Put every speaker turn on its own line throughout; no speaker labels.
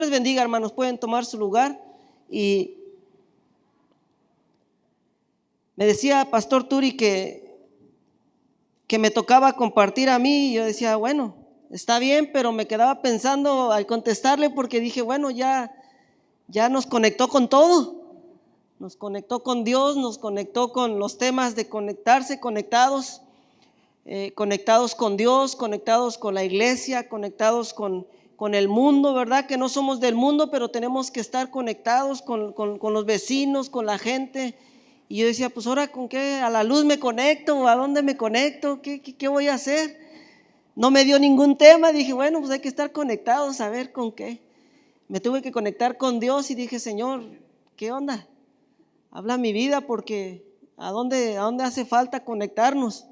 Les bendiga, hermanos, pueden tomar su lugar. Y me decía Pastor Turi que me tocaba compartir a mí, y yo decía, bueno, está bien, pero me quedaba pensando al contestarle, porque dije, bueno, ya nos conectó con todo, nos conectó con Dios, nos conectó con los temas de conectarse, conectados con Dios, conectados con la iglesia, conectados con el mundo, ¿verdad? Que no somos del mundo, pero tenemos que estar conectados con los vecinos, con la gente. Y yo decía, pues ahora ¿con qué? ¿A la luz me conecto? ¿O a dónde me conecto? ¿Qué voy a hacer? No me dio ningún tema. Dije, bueno, pues hay que estar conectados, a ver con qué. Me tuve que conectar con Dios y dije, Señor, ¿qué onda? Habla mi vida, porque ¿a dónde hace falta conectarnos?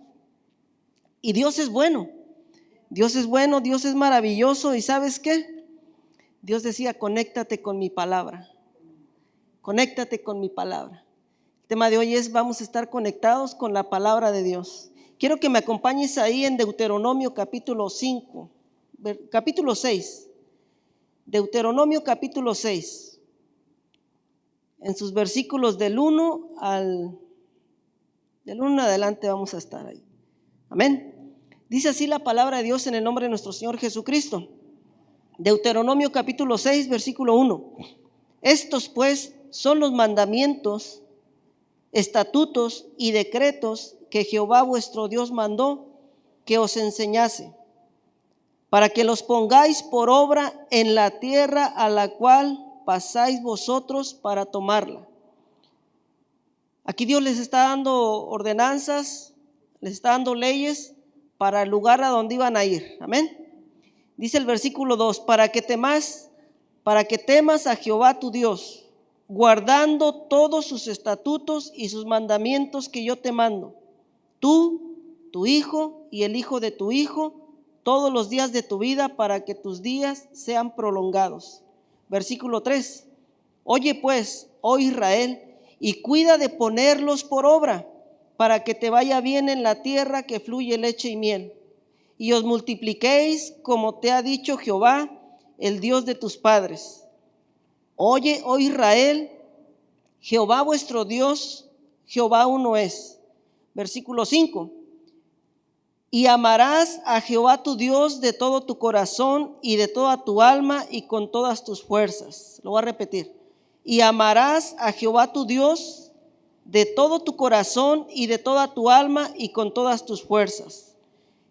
Y Dios es bueno, Dios es bueno, Dios es maravilloso. ¿Y sabes qué? Dios decía, conéctate con mi palabra, conéctate con mi palabra. El tema de hoy es, vamos a estar conectados con la palabra de Dios. Quiero que me acompañes ahí en Deuteronomio capítulo 5, capítulo 6, Deuteronomio capítulo 6, en sus versículos del 1 en adelante vamos a estar ahí. Amén. Dice así la palabra de Dios en el nombre de nuestro Señor Jesucristo. Deuteronomio capítulo 6, versículo 1. Estos pues son los mandamientos, estatutos y decretos que Jehová vuestro Dios mandó que os enseñase, para que los pongáis por obra en la tierra a la cual pasáis vosotros para tomarla. Aquí Dios les está dando ordenanzas, les está dando leyes para el lugar a donde iban a ir. Amén. Dice el versículo 2, para que temas a Jehová tu Dios, guardando todos sus estatutos y sus mandamientos que yo te mando, tú, tu hijo y el hijo de tu hijo, todos los días de tu vida, para que tus días sean prolongados. Versículo 3, oye pues, oh Israel, y cuida de ponerlos por obra, para que te vaya bien en la tierra que fluye leche y miel, y os multipliquéis como te ha dicho Jehová, el Dios de tus padres. Oye, oh Israel, Jehová vuestro Dios, Jehová uno es. Versículo 5. Y amarás a Jehová tu Dios de todo tu corazón y de toda tu alma y con todas tus fuerzas. Lo voy a repetir. Y amarás a Jehová tu Dios de todo tu corazón y de toda tu alma y con todas tus fuerzas.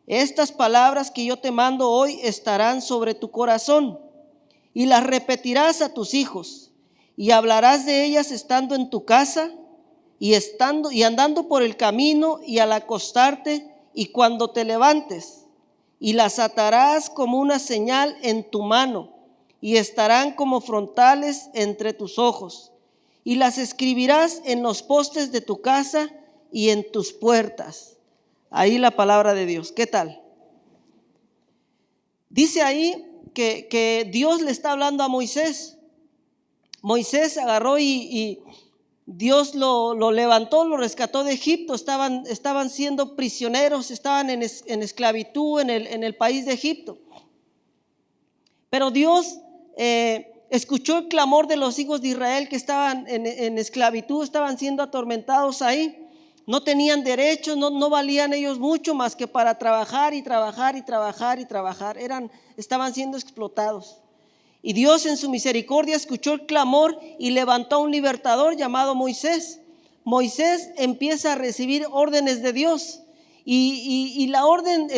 Estas palabras que yo te mando hoy estarán sobre tu corazón, y las repetirás a tus hijos, y hablarás de ellas estando en tu casa, y andando por el camino, y al acostarte, y cuando te levantes, y las atarás como una señal en tu mano, y estarán como frontales entre tus ojos, y las escribirás en los postes de tu casa y en tus puertas. Ahí la palabra de Dios. ¿Qué tal? Dice ahí que Dios le está hablando a Moisés. Moisés agarró y Dios lo levantó, lo rescató de Egipto. Estaban siendo prisioneros, estaban en esclavitud en el país de Egipto. Pero Dios escuchó el clamor de los hijos de Israel que estaban en esclavitud, estaban siendo atormentados ahí. No tenían derechos, no valían ellos mucho más que para trabajar y trabajar y trabajar y trabajar. Estaban siendo explotados. Y Dios en su misericordia escuchó el clamor y levantó a un libertador llamado Moisés. Moisés empieza a recibir órdenes de Dios. Y la orden,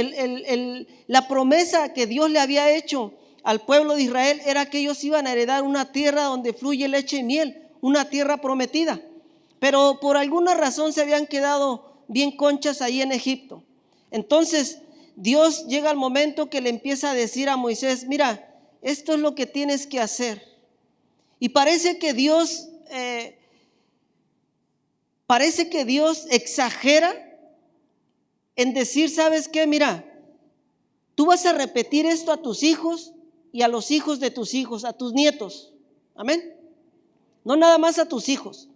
la promesa que Dios le había hecho al pueblo de Israel era que ellos iban a heredar una tierra donde fluye leche y miel, una tierra prometida. Pero por alguna razón se habían quedado bien conchas ahí en Egipto. Entonces Dios llega al momento que le empieza a decir a Moisés, mira, esto es lo que tienes que hacer. Y parece que Dios exagera en decir, ¿sabes qué? Mira, tú vas a repetir esto a tus hijos y a los hijos de tus hijos, a tus nietos. Amén. No nada más a tus hijos,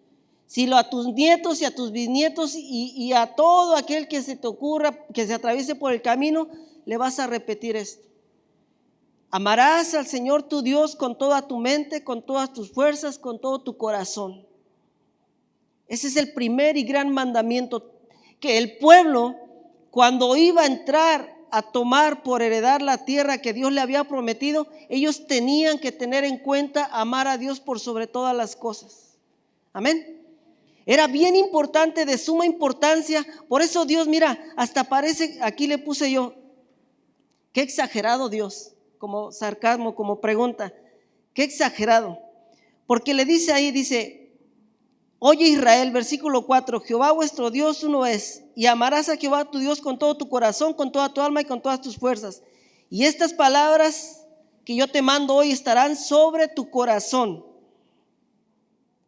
sino a tus nietos y a tus bisnietos y a todo aquel que se te ocurra, que se atraviese por el camino, le vas a repetir esto. Amarás al Señor tu Dios con toda tu mente, con todas tus fuerzas, con todo tu corazón. Ese es el primer y gran mandamiento, que el pueblo, cuando iba a entrar a tomar por heredar la tierra que Dios le había prometido, ellos tenían que tener en cuenta amar a Dios por sobre todas las cosas. Amén. Era bien importante, de suma importancia. Por eso Dios, mira, hasta parece, aquí le puse yo, qué exagerado Dios, como sarcasmo, como pregunta, qué exagerado. Porque le dice ahí, dice, oye Israel, versículo 4, Jehová vuestro Dios uno es, y amarás a Jehová tu Dios con todo tu corazón, con toda tu alma y con todas tus fuerzas. Y estas palabras que yo te mando hoy estarán sobre tu corazón.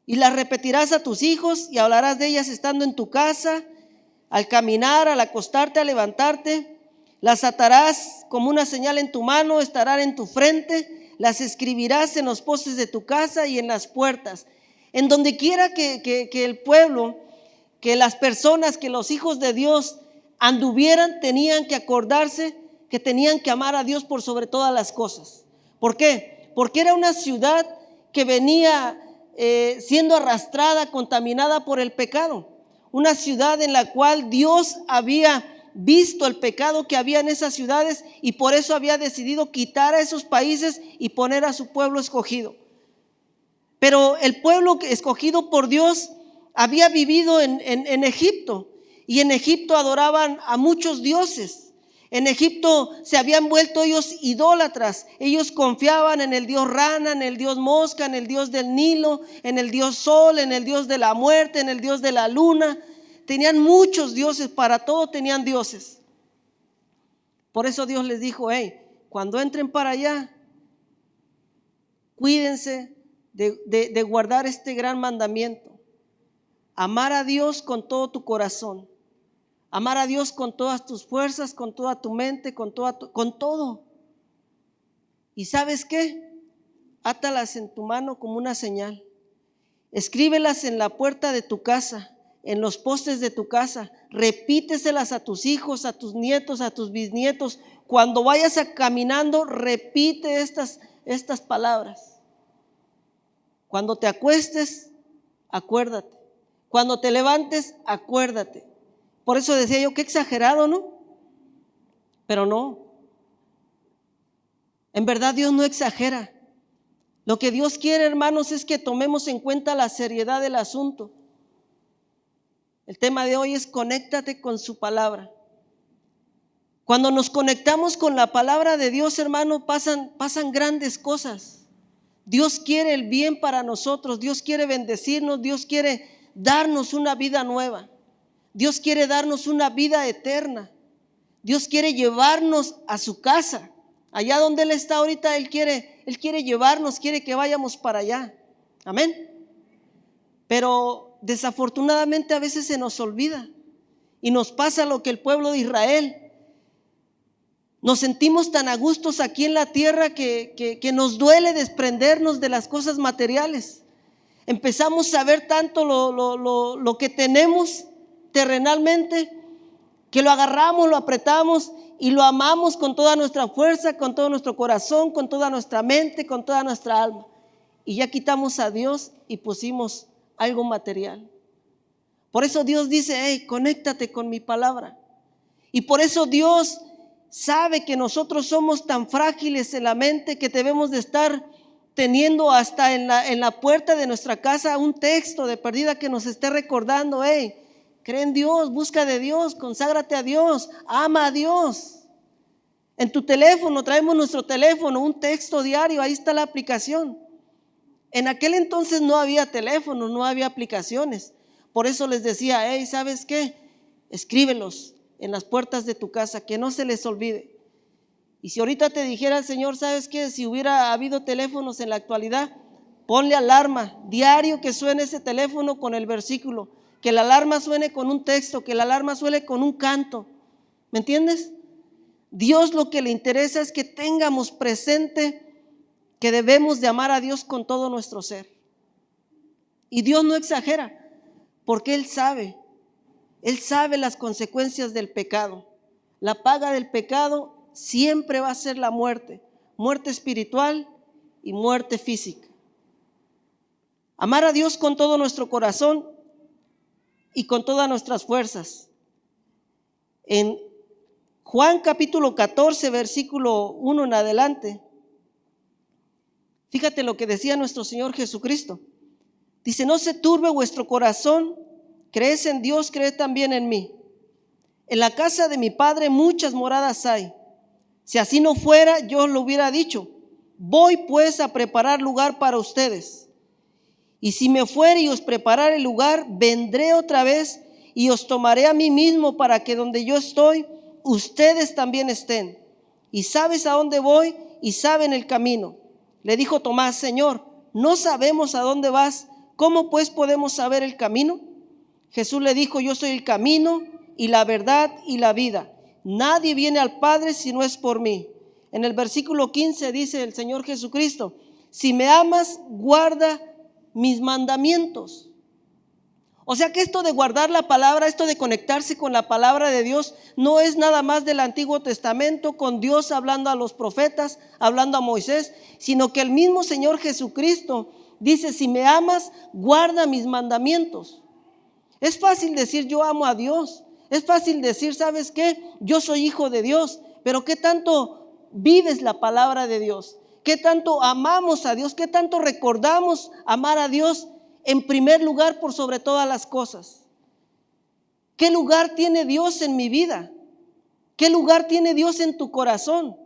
Y las repetirás a tus hijos y hablarás de ellas estando en tu casa, al caminar, al acostarte, al levantarte. Las atarás como una señal en tu mano, estarán en tu frente. Las escribirás en los postes de tu casa y en las puertas. En donde quiera que el pueblo, que las personas, que los hijos de Dios anduvieran, tenían que acordarse que tenían que amar a Dios por sobre todas las cosas. ¿Por qué? Porque era una ciudad que venía siendo arrastrada, contaminada por el pecado. Una ciudad en la cual Dios había visto el pecado que había en esas ciudades y por eso había decidido quitar a esos países y poner a su pueblo escogido. Pero el pueblo escogido por Dios había vivido en Egipto, y en Egipto adoraban a muchos dioses. En Egipto se habían vuelto ellos idólatras. Ellos confiaban en el dios rana, en el dios mosca, en el dios del Nilo, en el dios sol, en el dios de la muerte, en el dios de la luna. Tenían muchos dioses, para todo tenían dioses. Por eso Dios les dijo, hey, cuando entren para allá, cuídense de guardar este gran mandamiento. Amar a Dios con todo tu corazón. Amar a Dios con todas tus fuerzas, con toda tu mente, con todo. ¿Y sabes qué? Átalas en tu mano como una señal. Escríbelas en la puerta de tu casa, en los postes de tu casa. Repíteselas a tus hijos, a tus nietos, a tus bisnietos. Cuando vayas caminando, repite estas palabras. Cuando te acuestes, acuérdate. Cuando te levantes, acuérdate. Por eso decía yo, qué exagerado, ¿no? Pero no. En verdad Dios no exagera. Lo que Dios quiere, hermanos, es que tomemos en cuenta la seriedad del asunto. El tema de hoy es conéctate con su palabra. Cuando nos conectamos con la palabra de Dios, hermano, pasan grandes cosas. Dios quiere el bien para nosotros. Dios quiere bendecirnos. Dios quiere darnos una vida nueva. Dios quiere darnos una vida eterna. Dios quiere llevarnos a su casa. Allá donde Él está ahorita, Él quiere llevarnos, quiere que vayamos para allá. Amén. Pero desafortunadamente a veces se nos olvida y nos pasa lo que el pueblo de Israel. Nos sentimos tan a gustos aquí en la tierra que nos duele desprendernos de las cosas materiales. Empezamos a ver tanto lo que tenemos terrenalmente, que lo agarramos, lo apretamos y lo amamos con toda nuestra fuerza, con todo nuestro corazón, con toda nuestra mente, con toda nuestra alma. Y ya quitamos a Dios y pusimos algo material. Por eso Dios dice, hey, conéctate con mi palabra. Y por eso Dios sabe que nosotros somos tan frágiles en la mente que debemos de estar teniendo hasta en la puerta de nuestra casa un texto de perdida que nos esté recordando, hey, cree en Dios, busca de Dios, conságrate a Dios, ama a Dios. En tu teléfono, traemos nuestro teléfono, un texto diario, ahí está la aplicación. En aquel entonces no había teléfono, no había aplicaciones. Por eso les decía, hey, ¿sabes qué? Escríbelos en las puertas de tu casa, que no se les olvide. Y si ahorita te dijera el Señor, ¿sabes qué? Si hubiera habido teléfonos en la actualidad, ponle alarma, diario que suene ese teléfono con el versículo, que la alarma suene con un texto, que la alarma suene con un canto. ¿Me entiendes? Dios lo que le interesa es que tengamos presente que debemos de amar a Dios con todo nuestro ser. Y Dios no exagera, porque Él sabe las consecuencias del pecado. La paga del pecado siempre va a ser la muerte. muerte espiritual y muerte física. Amar a Dios con todo nuestro corazón y con todas nuestras fuerzas. En Juan capítulo 14, versículo 1 en adelante, fíjate lo que decía nuestro Señor Jesucristo. Dice: no se turbe vuestro corazón, creed en Dios, creed también en mí. En la casa de mi Padre muchas moradas hay. Si así no fuera, yo os lo hubiera dicho. Voy pues a preparar lugar para ustedes. Y si me fuere y os preparare el lugar, vendré otra vez y os tomaré a mí mismo, para que donde yo estoy, ustedes también estén. Y sabes a dónde voy y saben el camino. Le dijo Tomás: Señor, no sabemos a dónde vas, ¿cómo pues podemos saber el camino? Jesús le dijo: yo soy el camino y la verdad y la vida. Nadie viene al Padre si no es por mí. En el versículo 15 dice el Señor Jesucristo: si me amas, guarda mis mandamientos. O sea que esto de guardar la palabra, esto de conectarse con la palabra de Dios, no es nada más del Antiguo Testamento, con Dios hablando a los profetas, hablando a Moisés, sino que el mismo Señor Jesucristo dice: si me amas, guarda mis mandamientos. Es fácil decir yo amo a Dios, es fácil decir, ¿sabes qué? Yo soy hijo de Dios, pero ¿qué tanto vives la palabra de Dios? ¿Qué tanto amamos a Dios? ¿Qué tanto recordamos amar a Dios en primer lugar por sobre todas las cosas? ¿Qué lugar tiene Dios en mi vida? ¿Qué lugar tiene Dios en tu corazón?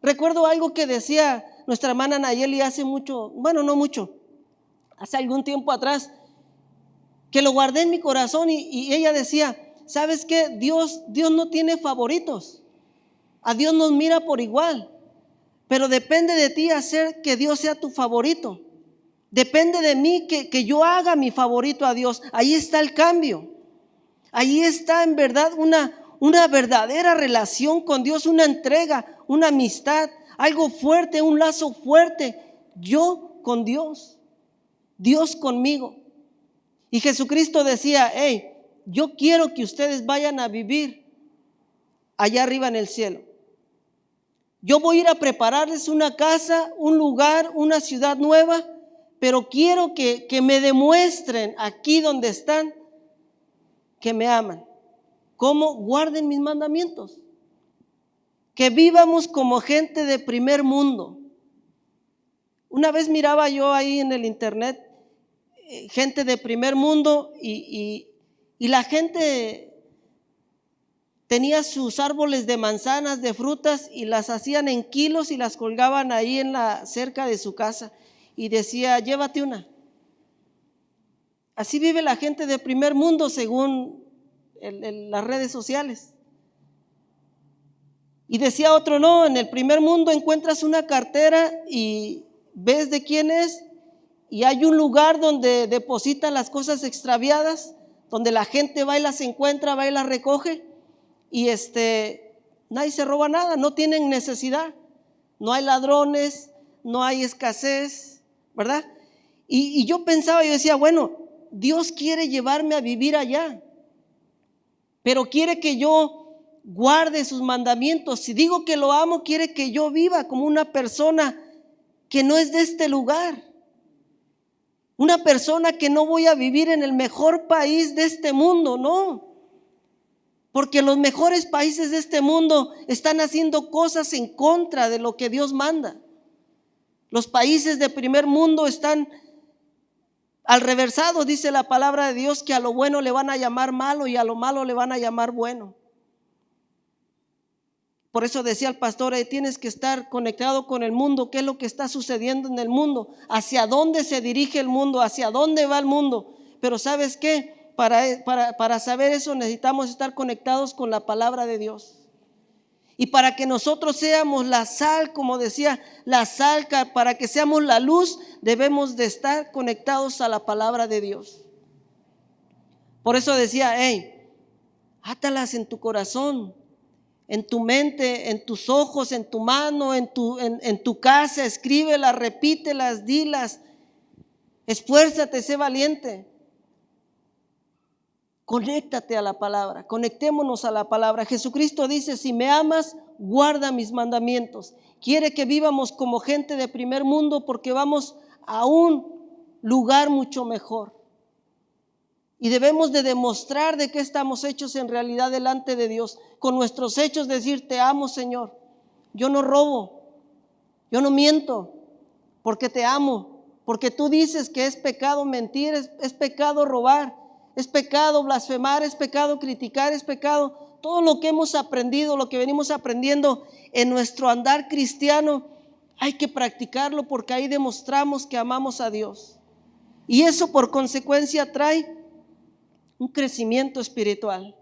Recuerdo algo que decía nuestra hermana Nayeli hace mucho, bueno, no mucho, hace algún tiempo atrás, que lo guardé en mi corazón y ella decía: ¿sabes qué? Dios no tiene favoritos. A Dios nos mira por igual, pero depende de ti hacer que Dios sea tu favorito. Depende de mí que yo haga mi favorito a Dios. Ahí está el cambio. Ahí está en verdad una verdadera relación con Dios, una entrega, una amistad, algo fuerte, un lazo fuerte. Yo con Dios, Dios conmigo. Y Jesucristo decía: hey, yo quiero que ustedes vayan a vivir allá arriba en el cielo. Yo voy a ir a prepararles una casa, un lugar, una ciudad nueva, pero quiero que me demuestren aquí donde están que me aman. ¿Cómo? Guarden mis mandamientos. Que vivamos como gente de primer mundo. Una vez miraba yo ahí en el internet gente de primer mundo y la gente tenía sus árboles de manzanas, de frutas, y las hacían en kilos y las colgaban ahí en la cerca de su casa y decía: llévate una. Así vive la gente de primer mundo según las redes sociales. Y decía otro: no, en el primer mundo encuentras una cartera y ves de quién es, y hay un lugar donde depositan las cosas extraviadas, donde la gente va y las encuentra, va y las recoge, y nadie se roba nada, no tienen necesidad, no hay ladrones, no hay escasez, ¿verdad? Y yo pensaba, yo decía: bueno, Dios quiere llevarme a vivir allá, pero quiere que yo guarde sus mandamientos. Si digo que lo amo, quiere que yo viva como una persona que no es de este lugar. Una persona que no voy a vivir en el mejor país de este mundo, no. Porque los mejores países de este mundo están haciendo cosas en contra de lo que Dios manda. Los países de primer mundo están al reversado, dice la palabra de Dios, que a lo bueno le van a llamar malo y a lo malo le van a llamar bueno. Por eso decía el pastor: tienes que estar conectado con el mundo. ¿Qué es lo que está sucediendo en el mundo? ¿Hacia dónde se dirige el mundo? ¿Hacia dónde va el mundo? Pero ¿sabes qué? Para saber eso necesitamos estar conectados con la palabra de Dios. Y para que nosotros seamos la sal, como decía, la sal, para que seamos la luz, debemos de estar conectados a la palabra de Dios. Por eso decía: hey, átalas en tu corazón, en tu mente, en tus ojos, en tu mano, en tu casa. Escríbelas, repítelas, dilas. Esfuérzate, sé valiente. Conéctate a la palabra, conectémonos a la palabra. Jesucristo dice: si me amas, guarda mis mandamientos. quiere que vivamos como gente de primer mundo porque vamos a un lugar mucho mejor. Y debemos de demostrar de qué estamos hechos en realidad delante de Dios. Con nuestros hechos decir, te amo, Señor. Yo no robo, yo no miento, porque te amo. Porque tú dices que es pecado mentir, es pecado robar, es pecado blasfemar, es pecado criticar, es pecado. Todo lo que hemos aprendido, lo que venimos aprendiendo en nuestro andar cristiano, hay que practicarlo porque ahí demostramos que amamos a Dios. Y eso por consecuencia trae un crecimiento espiritual.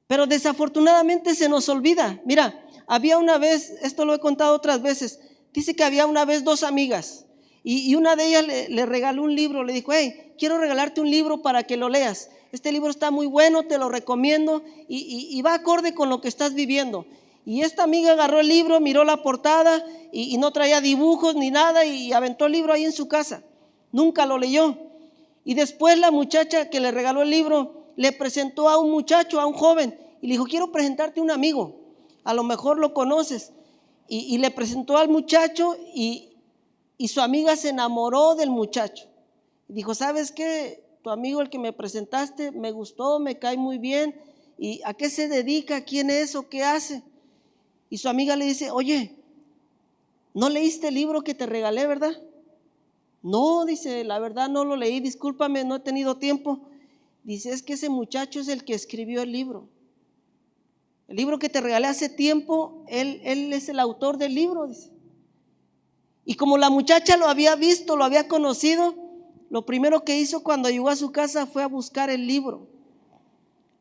Pero desafortunadamente se nos olvida. Mira, había una vez, esto lo he contado otras veces, dice que había una vez dos amigas y una de ellas le regaló un libro, le dijo, hey, quiero regalarte un libro para que lo leas. Este libro está muy bueno, te lo recomiendo y va acorde con lo que estás viviendo. Y esta amiga agarró el libro, miró la portada y no traía dibujos ni nada y aventó el libro ahí en su casa. Nunca lo leyó. Y después la muchacha que le regaló el libro le presentó a un muchacho, a un joven, y le dijo, quiero presentarte a un amigo, a lo mejor lo conoces. Y le presentó al muchacho y su amiga se enamoró del muchacho. Y dijo, ¿sabes qué? Tu amigo, el que me presentaste, me gustó, me cae muy bien. ¿Y a qué se dedica? ¿Quién es o qué hace? Y su amiga le dice, oye, ¿no leíste el libro que te regalé, verdad? No, dice, la verdad no lo leí, discúlpame, no he tenido tiempo. Dice, es que ese muchacho es el que escribió el libro. El libro que te regalé hace tiempo, él es el autor del libro, dice. Y como la muchacha lo había visto, lo había conocido, lo primero que hizo cuando llegó a su casa fue a buscar el libro.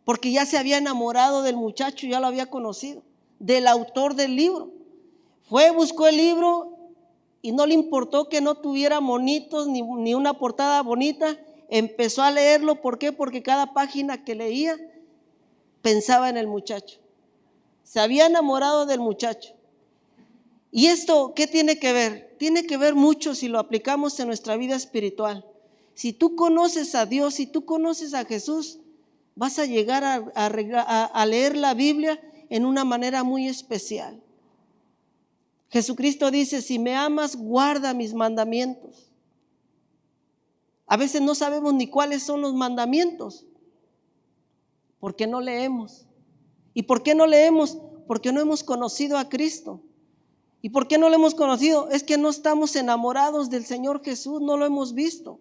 Porque ya se había enamorado del muchacho, ya lo había conocido, del autor del libro. Fue, buscó el libro y no le importó que no tuviera monitos ni una portada bonita. Empezó a leerlo, ¿por qué? Porque cada página que leía pensaba en el muchacho. Se había enamorado del muchacho. ¿Y esto qué tiene que ver? Tiene que ver mucho si lo aplicamos en nuestra vida espiritual. Si tú conoces a Dios, si tú conoces a Jesús, vas a llegar a leer la Biblia en una manera muy especial. Jesucristo dice, si me amas, guarda mis mandamientos. A veces no sabemos ni cuáles son los mandamientos, porque no leemos. ¿Y por qué no leemos? Porque no hemos conocido a Cristo. ¿Y por qué no lo hemos conocido? Es que no estamos enamorados del Señor Jesús, no lo hemos visto.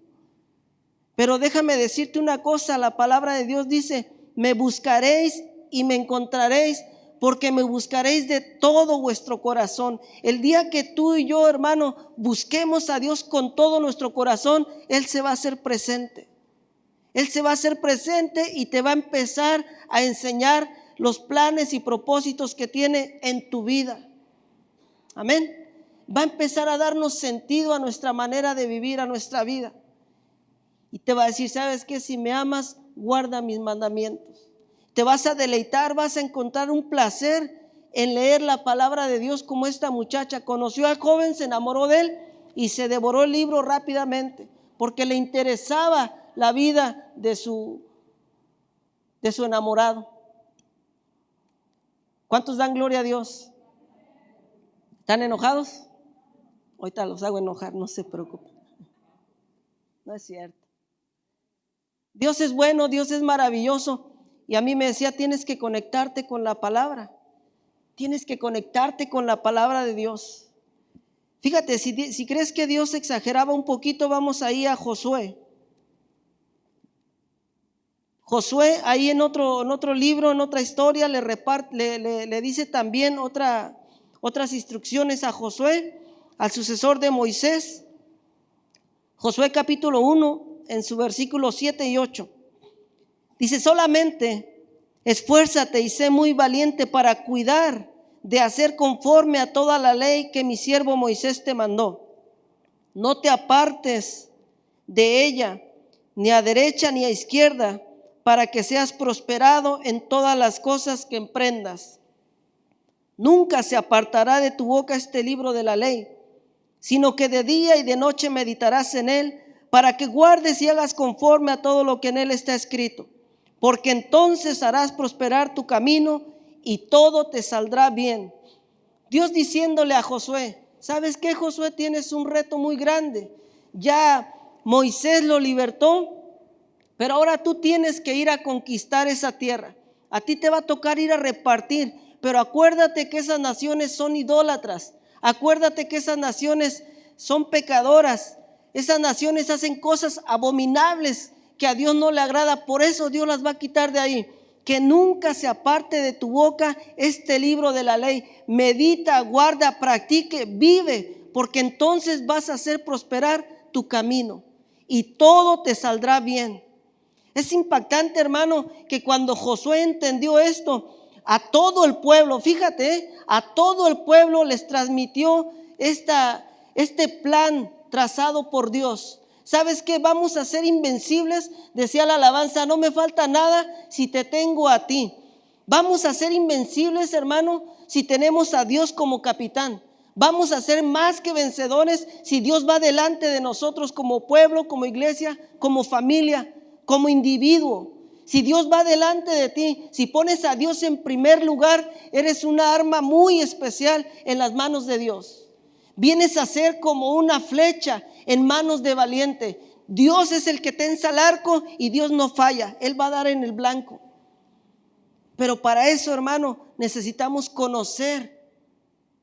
Pero déjame decirte una cosa, la palabra de Dios dice, me buscaréis y me encontraréis, porque me buscaréis de todo vuestro corazón. El día que tú y yo, hermano, busquemos a Dios con todo nuestro corazón, Él se va a hacer presente. Él se va a hacer presente y te va a empezar a enseñar los planes y propósitos que tiene en tu vida. Amén. Va a empezar a darnos sentido a nuestra manera de vivir, a nuestra vida. Y te va a decir, ¿sabes qué? Si me amas, guarda mis mandamientos. Te vas a deleitar, vas a encontrar un placer en leer la palabra de Dios como esta muchacha. Conoció al joven, se enamoró de él y se devoró el libro rápidamente porque le interesaba la vida de su enamorado. ¿Cuántos dan gloria a Dios? ¿Están enojados? Ahorita los hago enojar, no se preocupen. No es cierto. Dios es bueno, Dios es maravilloso. Y a mí me decía, tienes que conectarte con la palabra. Tienes que conectarte con la palabra de Dios. Fíjate, si crees que Dios exageraba un poquito, vamos ahí a Josué. Josué, ahí en otro libro, en otra historia, le dice también otras instrucciones a Josué, al sucesor de Moisés. Josué capítulo 1, en su versículo 7 y 8. Dice, solamente esfuérzate y sé muy valiente para cuidar de hacer conforme a toda la ley que mi siervo Moisés te mandó. No te apartes de ella, ni a derecha ni a izquierda, para que seas prosperado en todas las cosas que emprendas. Nunca se apartará de tu boca este libro de la ley, sino que de día y de noche meditarás en él, para que guardes y hagas conforme a todo lo que en él está escrito, porque entonces harás prosperar tu camino y todo te saldrá bien. Dios diciéndole a Josué, ¿sabes qué, Josué? Tienes un reto muy grande. Ya Moisés lo libertó, pero ahora tú tienes que ir a conquistar esa tierra. A ti te va a tocar ir a repartir, pero acuérdate que esas naciones son idólatras. Acuérdate que esas naciones son pecadoras. Esas naciones hacen cosas abominables que a Dios no le agrada. Por eso Dios las va a quitar de ahí. Que nunca se aparte de tu boca este libro de la ley. Medita, guarda, practique, vive, porque entonces vas a hacer prosperar tu camino y todo te saldrá bien. Es impactante, hermano, que cuando Josué entendió esto, a todo el pueblo, fíjate, a todo el pueblo les transmitió este plan trazado por Dios. ¿Sabes qué? Vamos a ser invencibles, decía la alabanza, no me falta nada si te tengo a ti. Vamos a ser invencibles, hermano, si tenemos a Dios como capitán. Vamos a ser más que vencedores si Dios va delante de nosotros como pueblo, como iglesia, como familia, como individuo. Si Dios va delante de ti, si pones a Dios en primer lugar, eres una arma muy especial en las manos de Dios. Vienes a ser como una flecha en manos de valiente. Dios es el que tensa el arco y Dios no falla. Él va a dar en el blanco. Pero para eso, hermano, necesitamos conocer,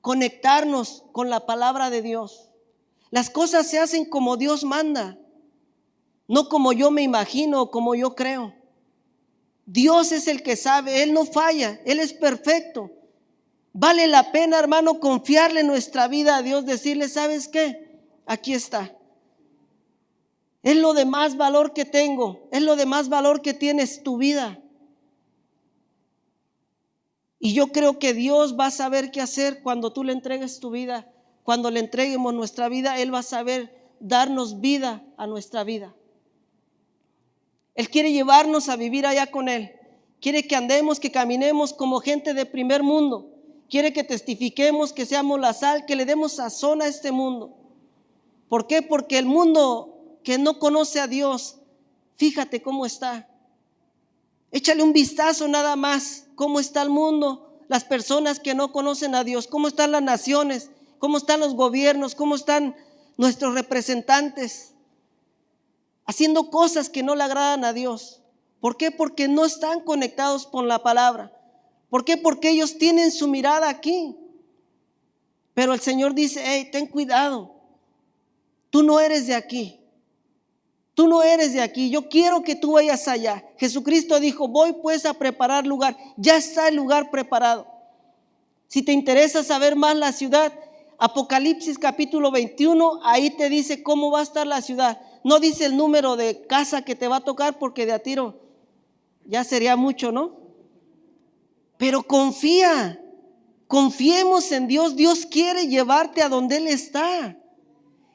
conectarnos con la palabra de Dios. Las cosas se hacen como Dios manda, no como yo me imagino o como yo creo. Dios es el que sabe, Él no falla, Él es perfecto. Vale la pena, hermano, confiarle nuestra vida a Dios, decirle, ¿sabes qué? Aquí está. Es lo de más valor que tengo, es lo de más valor que tienes tu vida. Y yo creo que Dios va a saber qué hacer cuando tú le entregues tu vida. Cuando le entreguemos nuestra vida, Él va a saber darnos vida a nuestra vida. Él quiere llevarnos a vivir allá con Él. Quiere que andemos, que caminemos como gente de primer mundo. Quiere que testifiquemos, que seamos la sal, que le demos sazón a este mundo. ¿Por qué? Porque el mundo que no conoce a Dios, fíjate cómo está. Échale un vistazo nada más, cómo está el mundo, las personas que no conocen a Dios, cómo están las naciones, cómo están los gobiernos, cómo están nuestros representantes, haciendo cosas que no le agradan a Dios. ¿Por qué? Porque no están conectados con la palabra. ¿Por qué? Porque ellos tienen su mirada aquí. Pero el Señor dice, hey, ten cuidado, tú no eres de aquí. Tú no eres de aquí, yo quiero que tú vayas allá. Jesucristo dijo, voy pues a preparar lugar. Ya está el lugar preparado. Si te interesa saber más la ciudad, Apocalipsis capítulo 21, ahí te dice cómo va a estar la ciudad. No dice el número de casa que te va a tocar porque de a tiro ya sería mucho, ¿no? Pero confía, confiemos en Dios. Dios quiere llevarte a donde Él está.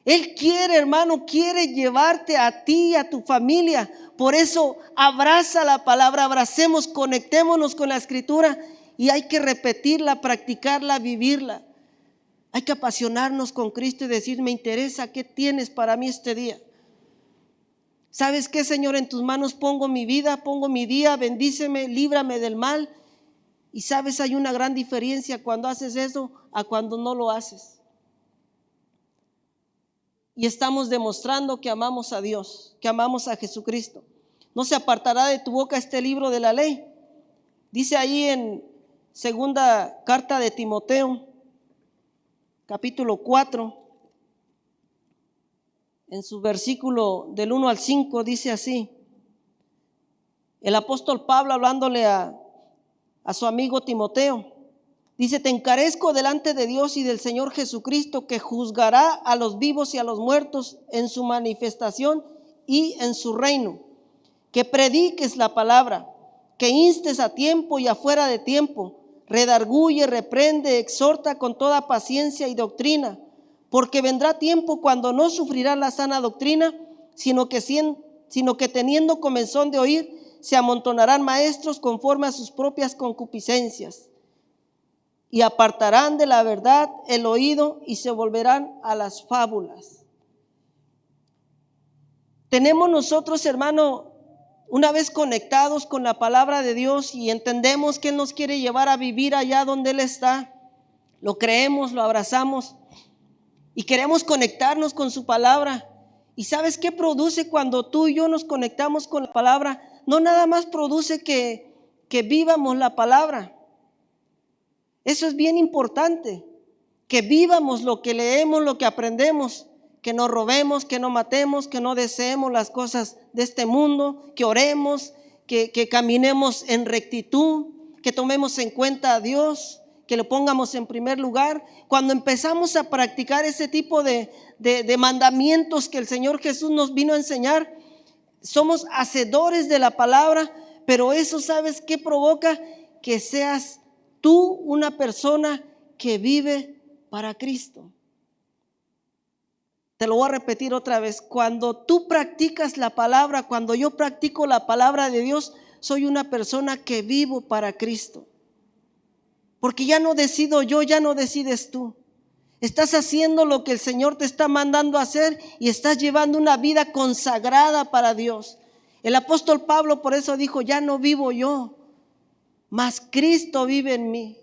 Él quiere, hermano, quiere llevarte a ti y a tu familia. Por eso abraza la palabra, abracemos, conectémonos con la escritura y hay que repetirla, practicarla, vivirla. Hay que apasionarnos con Cristo y decir, me interesa, ¿qué tienes para mí este día? ¿Sabes qué, Señor? En tus manos pongo mi vida, pongo mi día, bendíceme, líbrame del mal. Y sabes, hay una gran diferencia cuando haces eso a cuando no lo haces. Y estamos demostrando que amamos a Dios, que amamos a Jesucristo. No se apartará de tu boca este libro de la ley. Dice ahí en segunda carta de Timoteo, capítulo 4, en su versículo del 1 al 5, dice así. El apóstol Pablo hablándole a su amigo Timoteo. Dice, te encarezco delante de Dios y del Señor Jesucristo, que juzgará a los vivos y a los muertos en su manifestación y en su reino. Que prediques la palabra, que instes a tiempo y afuera de tiempo, redarguye, reprende, exhorta con toda paciencia y doctrina, porque vendrá tiempo cuando no sufrirá la sana doctrina, sino que teniendo comezón de oír, se amontonarán maestros conforme a sus propias concupiscencias. Y apartarán de la verdad el oído y se volverán a las fábulas. Tenemos nosotros, hermano, una vez conectados con la palabra de Dios y entendemos que Él nos quiere llevar a vivir allá donde Él está, lo creemos, lo abrazamos y queremos conectarnos con su palabra. ¿Y sabes qué produce cuando tú y yo nos conectamos con la palabra? No nada más produce que vivamos la palabra. Eso es bien importante, que vivamos lo que leemos, lo que aprendemos, que no robemos, que no matemos, que no deseemos las cosas de este mundo, que oremos, que caminemos en rectitud, que tomemos en cuenta a Dios, que lo pongamos en primer lugar. Cuando empezamos a practicar ese tipo de mandamientos que el Señor Jesús nos vino a enseñar, somos hacedores de la palabra, pero eso, ¿sabes qué provoca? Que seas tú una persona que vive para Cristo. Te lo voy a repetir otra vez. Cuando tú practicas la palabra, cuando yo practico la palabra de Dios, soy una persona que vivo para Cristo. Porque ya no decido yo, ya no decides tú. Estás haciendo lo que el Señor te está mandando a hacer y estás llevando una vida consagrada para Dios. El apóstol Pablo por eso dijo, ya no vivo yo, mas Cristo vive en mí.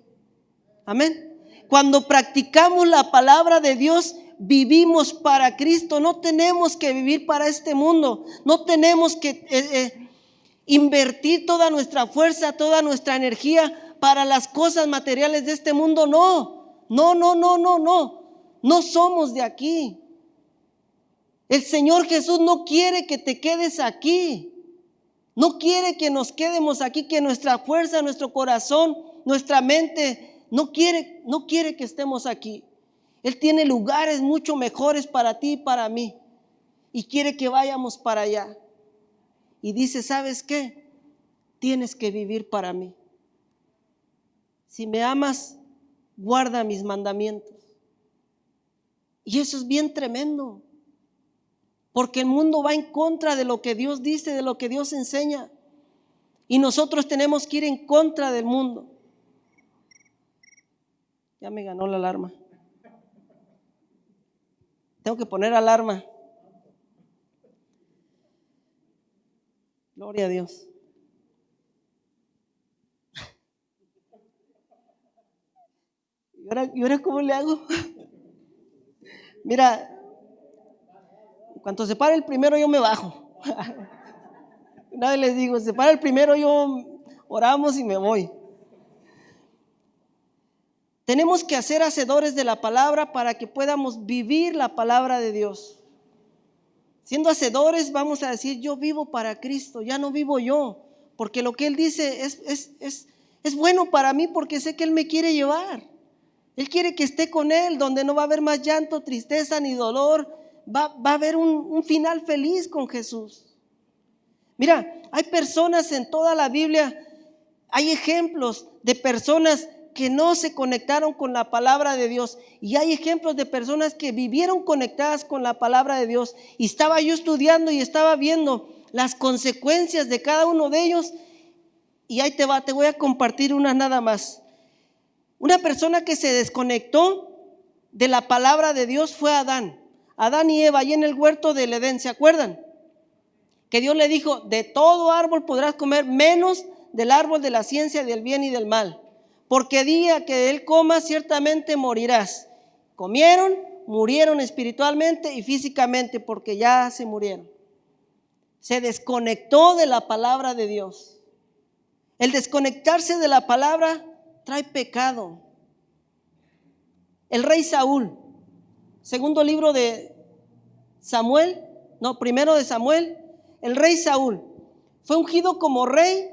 Amén. Cuando practicamos la palabra de Dios, vivimos para Cristo. No tenemos que vivir para este mundo. No tenemos que invertir toda nuestra fuerza, toda nuestra energía para las cosas materiales de este mundo. No somos de aquí. El Señor Jesús no quiere que te quedes aquí. No quiere que nos quedemos aquí, que nuestra fuerza, nuestro corazón, nuestra mente, no quiere que estemos aquí. Él tiene lugares mucho mejores para ti y para mí. Y quiere que vayamos para allá. Y dice, ¿sabes qué? Tienes que vivir para mí. Si me amas, guarda mis mandamientos. Y eso es bien tremendo. Porque el mundo va en contra de lo que Dios dice, de lo que Dios enseña. Y nosotros tenemos que ir en contra del mundo. Ya me ganó la alarma. Tengo que poner alarma. Gloria a Dios. ¿Y ahora cómo le hago? Mira, cuando se para el primero yo me bajo. Una vez les digo, se para el primero, yo oramos y me voy. Tenemos que ser hacedores de la palabra para que podamos vivir la palabra de Dios. Siendo hacedores vamos a decir, yo vivo para Cristo, ya no vivo yo, porque lo que Él dice es bueno para mí porque sé que Él me quiere llevar. Él quiere que esté con Él, donde no va a haber más llanto, tristeza ni dolor. Va a haber un final feliz con Jesús. Mira, hay personas en toda la Biblia, hay ejemplos de personas que no se conectaron con la palabra de Dios, y hay ejemplos de personas que vivieron conectadas con la palabra de Dios. Y estaba yo estudiando y estaba viendo las consecuencias de cada uno de ellos, y ahí te voy a compartir una nada más. Una persona que se desconectó de la palabra de Dios fue Adán y Eva, ahí en el huerto del Edén, ¿se acuerdan? Que Dios le dijo, de todo árbol podrás comer, menos del árbol de la ciencia del bien y del mal, porque día que él coma ciertamente morirás. Comieron, murieron espiritualmente y físicamente, porque ya se murieron. Se desconectó de la palabra de Dios. El desconectarse de la palabra trae pecado. El rey Saúl, segundo libro de Samuel, primero de Samuel, el rey Saúl fue ungido como rey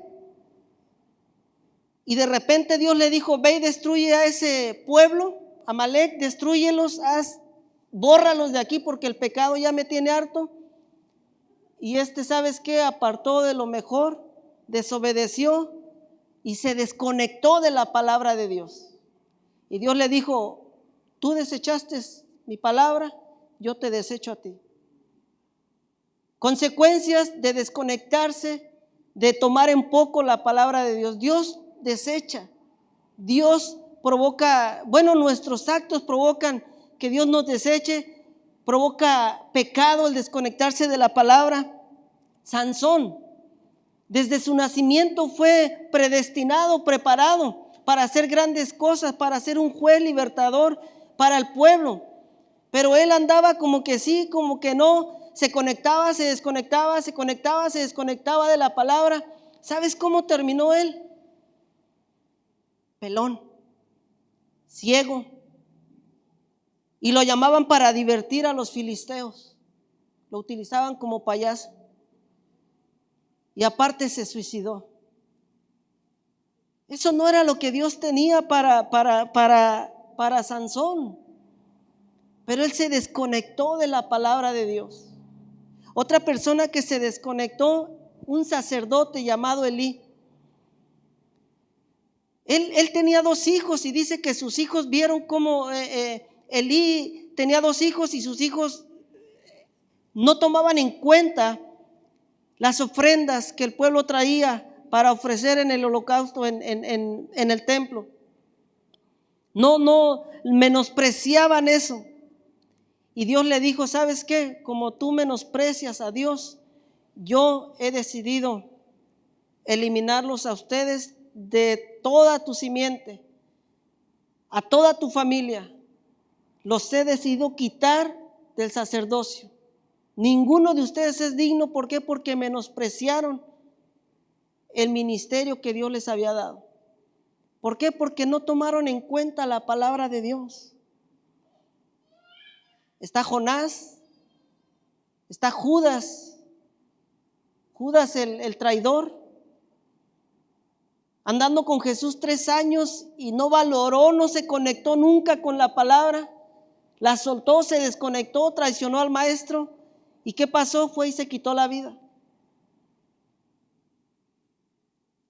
y de repente Dios le dijo, ve y destruye a ese pueblo, Amalek, destrúyelos, bórralos de aquí porque el pecado ya me tiene harto. Y ¿sabes qué? Apartó de lo mejor, desobedeció y se desconectó de la palabra de Dios. Y Dios le dijo, tú desechaste mi palabra, yo te desecho a ti. Consecuencias de desconectarse, de tomar en poco la palabra de Dios. Dios desecha, Dios provoca, nuestros actos provocan que Dios nos deseche, provoca pecado el desconectarse de la palabra. Sansón, desde su nacimiento fue predestinado, preparado para hacer grandes cosas, para ser un juez libertador para el pueblo. Pero él andaba como que sí, como que no, se conectaba, se desconectaba, se conectaba, se desconectaba de la palabra. ¿Sabes cómo terminó él? Pelón, ciego. Y lo llamaban para divertir a los filisteos. Lo utilizaban como payaso. Y aparte se suicidó. Eso no era lo que Dios tenía para Sansón. Pero él se desconectó de la palabra de Dios. Otra persona que se desconectó, un sacerdote llamado Elí. Él tenía 2 hijos y dice que sus hijos vieron cómo Elí tenía 2 hijos y sus hijos no tomaban en cuenta las ofrendas que el pueblo traía para ofrecer en el holocausto en el templo. No menospreciaban eso. Y Dios le dijo, ¿sabes qué? Como tú menosprecias a Dios, yo he decidido eliminarlos a ustedes de toda tu simiente, a toda tu familia. Los he decidido quitar del sacerdocio. Ninguno de ustedes es digno. ¿Por qué? Porque menospreciaron el ministerio que Dios les había dado. ¿Por qué? Porque no tomaron en cuenta la palabra de Dios. Está Jonás, está Judas el traidor, andando con Jesús 3 años y no valoró, no se conectó nunca con la palabra, la soltó, se desconectó, traicionó al maestro. ¿Y qué pasó? Fue y se quitó la vida.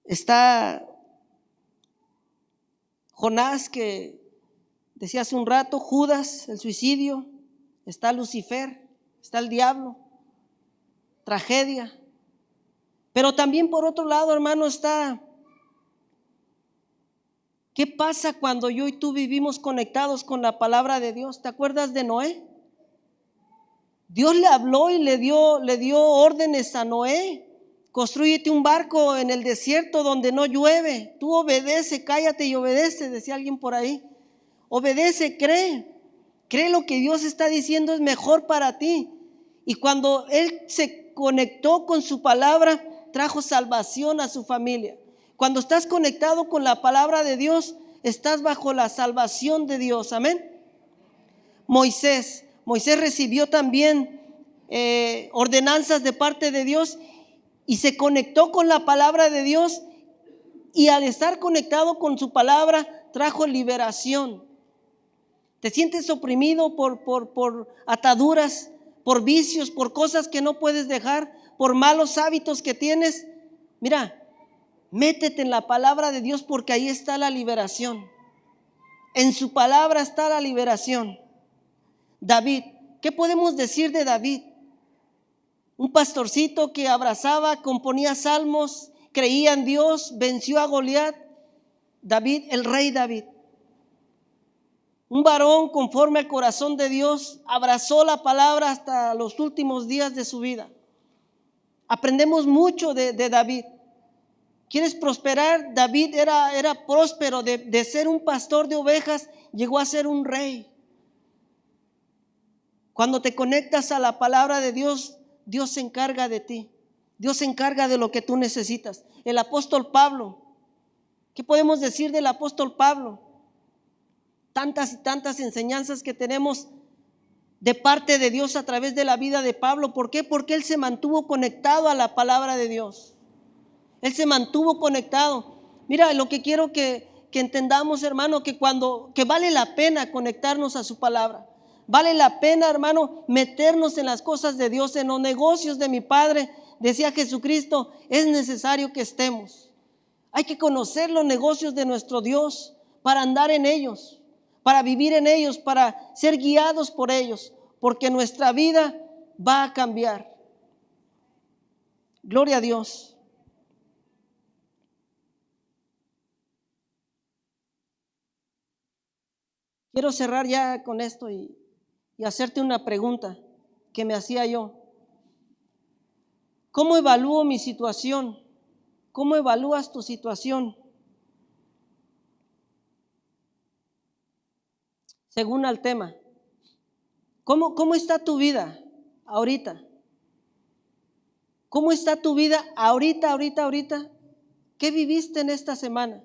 Está Jonás, que decía hace un rato, Judas, el suicidio, está Lucifer, está el diablo, tragedia. Pero también por otro lado, hermano, está, ¿qué pasa cuando yo y tú vivimos conectados con la palabra de Dios? ¿Te acuerdas de Noé? Dios le habló y le dio órdenes a Noé. Constrúyete un barco en el desierto donde no llueve. Tú obedece, cállate y obedece, decía alguien por ahí. Obedece, cree. Cree lo que Dios está diciendo es mejor para ti. Y cuando él se conectó con su palabra, trajo salvación a su familia. Cuando estás conectado con la palabra de Dios, estás bajo la salvación de Dios. Amén. Moisés recibió también ordenanzas de parte de Dios y se conectó con la palabra de Dios, y al estar conectado con su palabra trajo liberación. Te sientes oprimido por ataduras, por vicios, por cosas que no puedes dejar, por malos hábitos que tienes. Mira, métete en la palabra de Dios, porque ahí está la liberación. En su palabra está la liberación. David, ¿qué podemos decir de David? Un pastorcito que abrazaba, componía salmos, creía en Dios, venció a Goliat. David, el rey David, un varón conforme al corazón de Dios, abrazó la palabra hasta los últimos días de su vida. Aprendemos mucho de David. ¿Quieres prosperar? David era próspero. De ser un pastor de ovejas, llegó a ser un rey. Cuando te conectas a la palabra de Dios, Dios se encarga de ti. Dios se encarga de lo que tú necesitas. El apóstol Pablo, ¿qué podemos decir del apóstol Pablo? Tantas y tantas enseñanzas que tenemos de parte de Dios a través de la vida de Pablo. ¿Por qué? Porque él se mantuvo conectado a la palabra de Dios. Él se mantuvo conectado. Mira, lo que quiero que entendamos, hermano, que vale la pena conectarnos a su palabra. Vale la pena, hermano, meternos en las cosas de Dios, en los negocios de mi Padre. Decía Jesucristo, es necesario que estemos. Hay que conocer los negocios de nuestro Dios para andar en ellos, para vivir en ellos, para ser guiados por ellos, porque nuestra vida va a cambiar. Gloria a Dios. Quiero cerrar ya con esto y hacerte una pregunta que me hacía yo. ¿Cómo evalúo mi situación? ¿Cómo evalúas tu situación? según al tema. ¿Cómo está tu vida ahorita? ¿Cómo está tu vida ahorita? ¿Qué viviste en esta semana?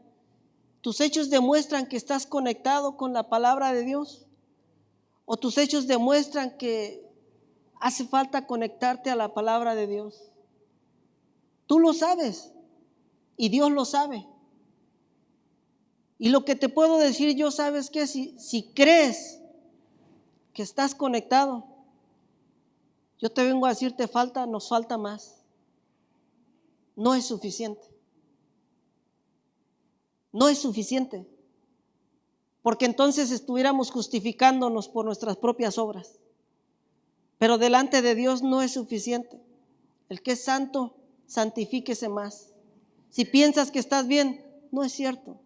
¿Tus hechos demuestran que estás conectado con la palabra de Dios? ¿O tus hechos demuestran que hace falta conectarte a la palabra de Dios? Tú lo sabes y Dios lo sabe. Y lo que te puedo decir yo, ¿sabes qué? Si crees que estás conectado, yo te vengo a decir, nos falta más. No es suficiente. No es suficiente. Porque entonces estuviéramos justificándonos por nuestras propias obras. Pero delante de Dios no es suficiente. El que es santo, santifíquese más. Si piensas que estás bien, no es cierto.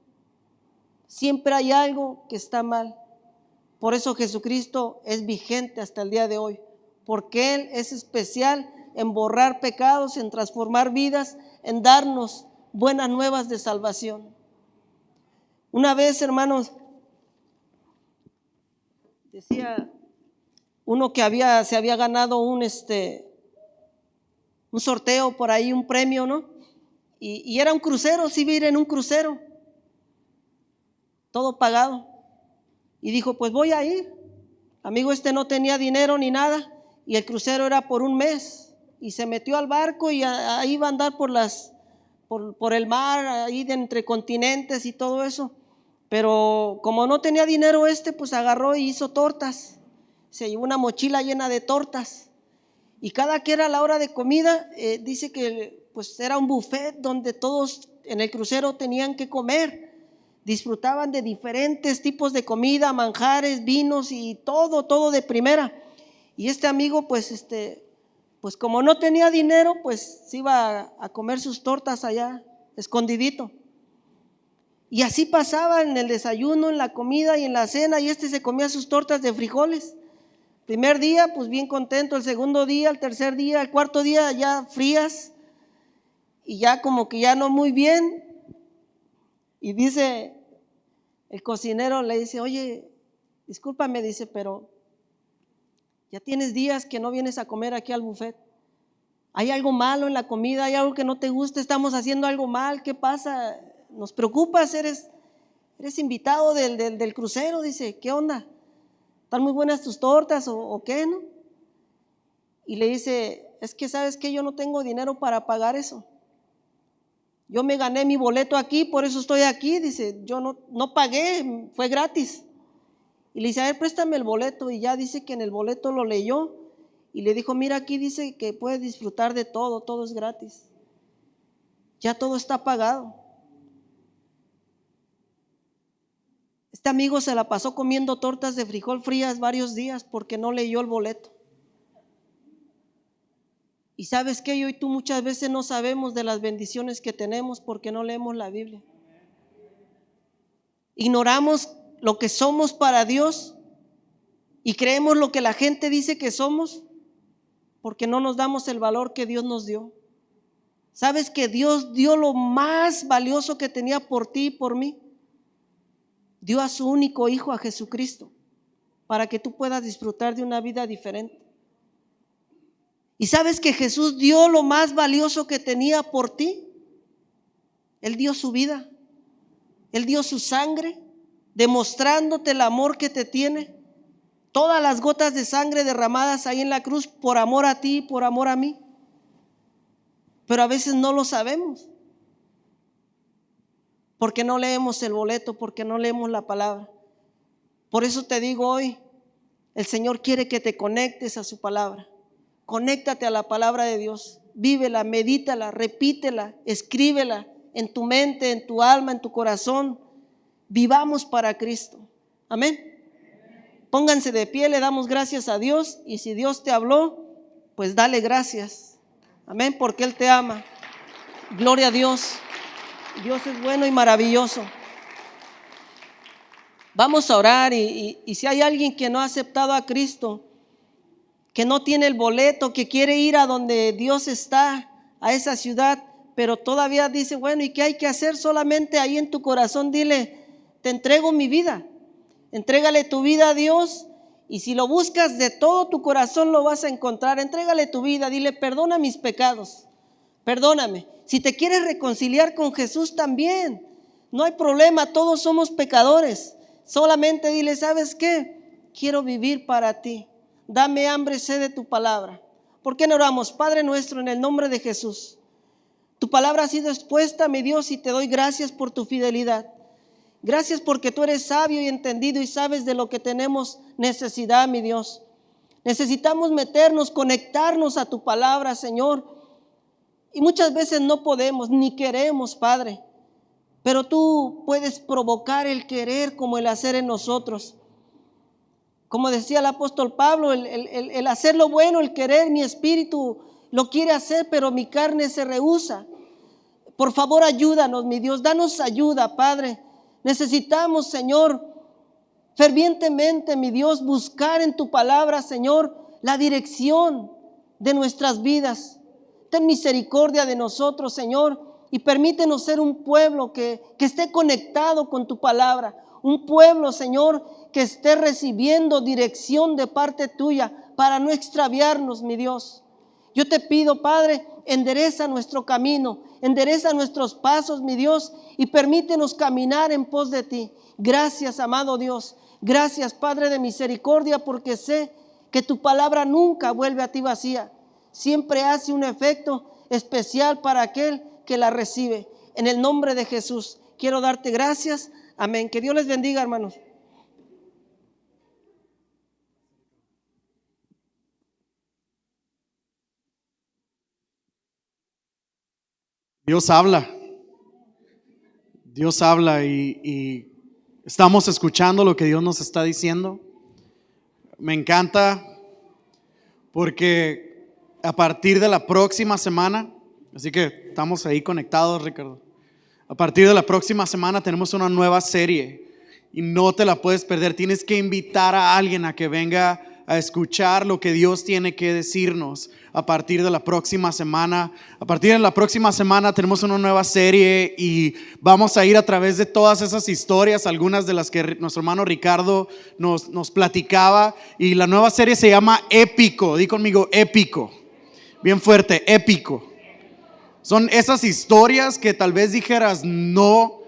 Siempre hay algo que está mal. Por eso Jesucristo es vigente hasta el día de hoy. Porque Él es especial en borrar pecados, en transformar vidas, en darnos buenas nuevas de salvación. Una vez, hermanos, decía uno que se había ganado un sorteo por ahí, un premio, ¿no? Y era un crucero, sí, iba a ir en un crucero, todo pagado. Y dijo, pues voy a ir. Amigo, no tenía dinero ni nada, y el crucero era por un mes. Y se metió al barco y ahí iba a andar por el mar, ahí de entre continentes y todo eso. Pero como no tenía dinero pues agarró y hizo tortas. Se llevó una mochila llena de tortas. Y cada que era la hora de comida, dice que pues era un buffet donde todos en el crucero tenían que comer. Disfrutaban de diferentes tipos de comida, manjares, vinos y todo de primera. Y este amigo pues como no tenía dinero, pues se iba a comer sus tortas allá, escondidito. Y así pasaba en el desayuno, en la comida y en la cena, y se comía sus tortas de frijoles. Primer día, pues bien contento, el segundo día, el tercer día, el cuarto día ya frías y ya como que ya no muy bien. Y dice, el cocinero le dice, oye, discúlpame, dice, pero ya tienes días que no vienes a comer aquí al buffet. ¿Hay algo malo en la comida? ¿Hay algo que no te gusta? ¿Estamos haciendo algo mal? ¿Qué pasa? Nos preocupas, eres invitado del crucero, dice, ¿qué onda? ¿Están muy buenas tus tortas o qué, no? Y le dice, es que sabes que yo no tengo dinero para pagar eso. Yo me gané mi boleto aquí, por eso estoy aquí. Dice, yo no pagué, fue gratis. Y le dice, a ver, préstame el boleto. Y ya dice que en el boleto lo leyó y le dijo, mira, aquí dice que puedes disfrutar de todo es gratis. Ya todo está pagado. Este amigo se la pasó comiendo tortas de frijol frías varios días porque no leyó el boleto. Y sabes que yo y tú muchas veces no sabemos de las bendiciones que tenemos porque no leemos la Biblia. Ignoramos lo que somos para Dios y creemos lo que la gente dice que somos porque no nos damos el valor que Dios nos dio. ¿Sabes que Dios dio lo más valioso que tenía por ti y por mí? Dio a su único hijo, a Jesucristo, para que tú puedas disfrutar de una vida diferente. ¿Y sabes que Jesús dio lo más valioso que tenía por ti? Él dio su vida, Él dio su sangre, demostrándote el amor que te tiene. Todas las gotas de sangre derramadas ahí en la cruz por amor a ti, por amor a mí. Pero a veces no lo sabemos, porque no leemos el boleto, porque no leemos la palabra. Por eso te digo hoy, el Señor quiere que te conectes a su palabra. Conéctate a la palabra de Dios, vívela, medítala, repítela, escríbela en tu mente, en tu alma, en tu corazón. Vivamos para Cristo. Amén. Pónganse de pie, le damos gracias a Dios, y si Dios te habló, pues dale gracias. Amén, porque Él te ama. Gloria a Dios. Dios es bueno y maravilloso. Vamos a orar y si hay alguien que no ha aceptado a Cristo, que no tiene el boleto, que quiere ir a donde Dios está, a esa ciudad, pero todavía dice, bueno, ¿y qué hay que hacer? Solamente ahí en tu corazón dile, te entrego mi vida. Entrégale tu vida a Dios y si lo buscas de todo tu corazón lo vas a encontrar. Entrégale tu vida, dile, perdona mis pecados, perdóname. Si te quieres reconciliar con Jesús también, no hay problema, todos somos pecadores. Solamente dile, ¿sabes qué? Quiero vivir para ti. Dame hambre y sed de tu palabra. ¿Por qué no oramos? Padre nuestro, en el nombre de Jesús. Tu palabra ha sido expuesta, mi Dios, y te doy gracias por tu fidelidad. Gracias porque tú eres sabio y entendido y sabes de lo que tenemos necesidad, mi Dios. Necesitamos meternos, conectarnos a tu palabra, Señor. Y muchas veces no podemos ni queremos, Padre. Pero tú puedes provocar el querer como el hacer en nosotros. Como decía el apóstol Pablo, el hacer lo bueno, el querer, mi espíritu lo quiere hacer, pero mi carne se rehúsa. Por favor, ayúdanos, mi Dios, danos ayuda, Padre. Necesitamos, Señor, fervientemente, mi Dios, buscar en tu palabra, Señor, la dirección de nuestras vidas. Ten misericordia de nosotros, Señor, y permítenos ser un pueblo que esté conectado con tu palabra. Un pueblo, Señor, que esté recibiendo dirección de parte tuya para no extraviarnos, mi Dios. Yo te pido, Padre, endereza nuestro camino, endereza nuestros pasos, mi Dios, y permítenos caminar en pos de ti. Gracias, amado Dios. Gracias, Padre de misericordia, porque sé que tu palabra nunca vuelve a ti vacía. Siempre hace un efecto especial para aquel que la recibe. En el nombre de Jesús, quiero darte gracias. Amén. Que Dios les bendiga, hermanos.
Dios habla. Dios habla y estamos escuchando lo que Dios nos está diciendo. Me encanta porque a partir de la próxima semana, así que estamos ahí conectados, Ricardo. A partir de la próxima semana tenemos una nueva serie y no te la puedes perder. Tienes que invitar a alguien a que venga a escuchar lo que Dios tiene que decirnos a partir de la próxima semana. A partir de la próxima semana tenemos una nueva serie y vamos a ir a través de todas esas historias, algunas de las que nuestro hermano Ricardo nos platicaba. Y la nueva serie se llama Épico. Di conmigo, épico. Bien fuerte, épico. Son esas historias que tal vez dijeras, no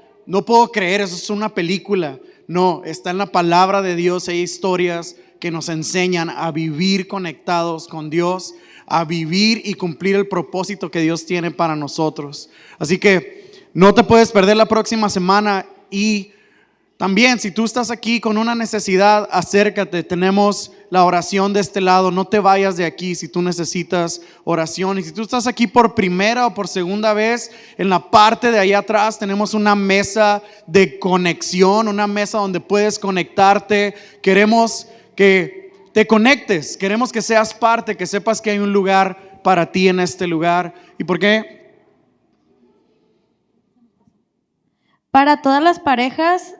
puedo creer, eso es una película. No, está en la palabra de Dios. Hay historias que nos enseñan a vivir conectados con Dios, a vivir y cumplir el propósito que Dios tiene para nosotros. Así que no te puedes perder la próxima semana. Y también, si tú estás aquí con una necesidad, acércate. Tenemos la oración de este lado. No te vayas de aquí si tú necesitas oración. Y si tú estás aquí por primera o por segunda vez, en la parte de allá atrás tenemos una mesa de conexión, una mesa donde puedes conectarte. Queremos que te conectes, queremos que seas parte, que sepas que hay un lugar para ti en este lugar. ¿Y por qué?
Para todas las parejas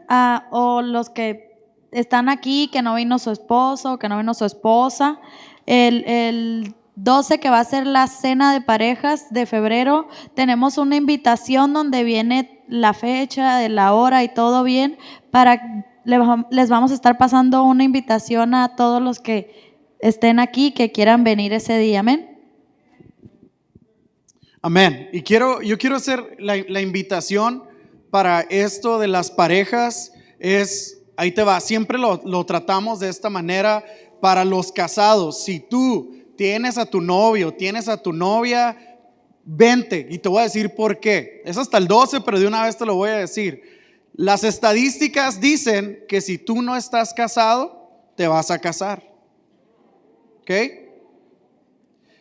o los que están aquí, que no vino su esposo, que no vino su esposa, el 12, que va a ser la cena de parejas de febrero, tenemos una invitación donde viene la fecha, de la hora y todo bien. Les vamos a estar pasando una invitación a todos los que estén aquí, que quieran venir ese día. Amén.
Amén. Y yo quiero hacer la invitación para esto de las parejas. Ahí te va, siempre lo tratamos de esta manera para los casados. Si tú tienes a tu novio, tienes a tu novia, vente, y te voy a decir por qué. Es hasta el 12, pero de una vez te lo voy a decir. Las estadísticas dicen que si tú no estás casado, te vas a casar. ¿Ok?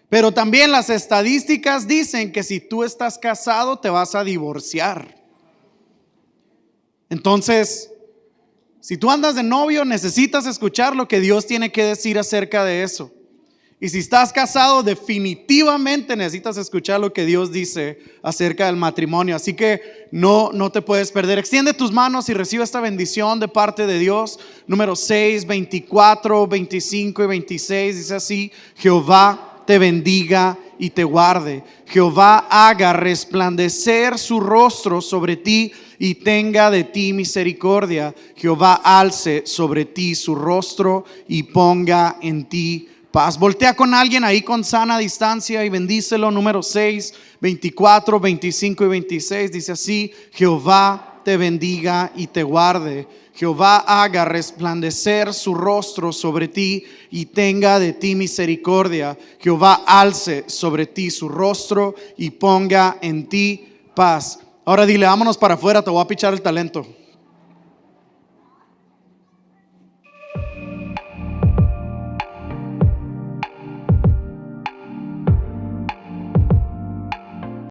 Pero también las estadísticas dicen que si tú estás casado, te vas a divorciar. Entonces, si tú andas de novio, necesitas escuchar lo que Dios tiene que decir acerca de eso. Y si estás casado, definitivamente necesitas escuchar lo que Dios dice acerca del matrimonio. Así que no te puedes perder. Extiende tus manos y recibe esta bendición de parte de Dios. Número 6, 24, 25 y 26. Dice así: Jehová te bendiga y te guarde. Jehová haga resplandecer su rostro sobre ti y tenga de ti misericordia. Jehová alce sobre ti su rostro y ponga en ti paz. Voltea con alguien ahí con sana distancia y bendícelo. Número 6, 24, 25 y 26 dice así: Jehová te bendiga y te guarde. Jehová haga resplandecer su rostro sobre ti y tenga de ti misericordia. Jehová alce sobre ti su rostro y ponga en ti paz. Ahora dile, vámonos para afuera, te voy a pichar el talento.